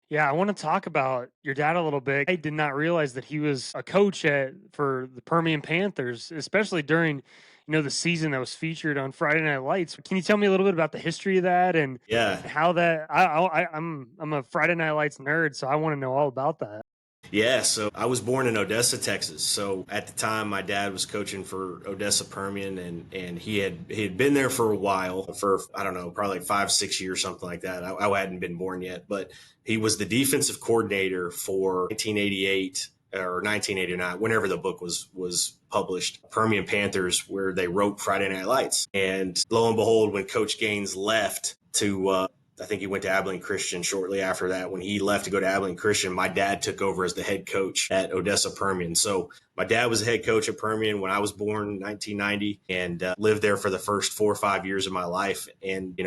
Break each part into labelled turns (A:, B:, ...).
A: Yeah, I want to talk about your dad a little bit. I did not realize that he was a coach for the Permian Panthers, especially during, the season that was featured on Friday Night Lights. Can you tell me a little bit about the history of that and
B: Yeah.
A: how that? I'm a Friday Night Lights nerd, so I want to know all about that.
B: Yeah, so I was born in Odessa, Texas. So at the time, my dad was coaching for Odessa Permian, and he had been there for a while, for I don't know, probably like 5 6 years, something like that. I hadn't been born yet, but he was the defensive coordinator for 1988 or 1989, whenever the book was published, Permian Panthers, where they wrote Friday Night Lights. And lo and behold, when Coach Gaines left to I think he went to Abilene Christian shortly after that. When he left to go to Abilene Christian, my dad took over as the head coach at Odessa Permian. So my dad was the head coach at Permian when I was born in 1990, and lived there for the first 4 or 5 years of my life. And,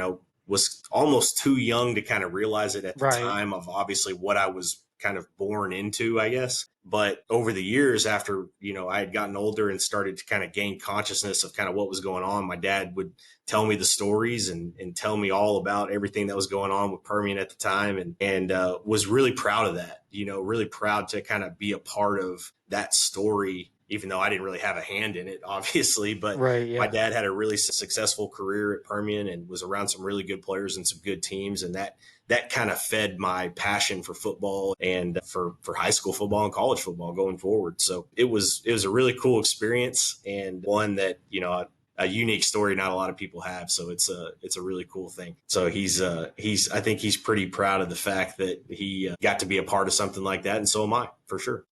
B: was almost too young to kind of realize it at the
A: Right.
B: time of obviously what I was kind of born into, I guess. But over the years, after, I had gotten older and started to kind of gain consciousness of kind of what was going on, my dad would tell me the stories and tell me all about everything that was going on with Permian at the time, and was really proud of that. Really proud to kind of be a part of that story, even though I didn't really have a hand in it, obviously. But
A: Right.
B: my
A: Yeah.
B: dad had a really successful career at Permian and was around some really good players and some good teams, and that kind of fed my passion for football and for high school football and college football going forward. So it was a really cool experience, and one that a unique story not a lot of people have. So it's a really cool thing. So he's I think he's pretty proud of the fact that he got to be a part of something like that, and so am I, for sure.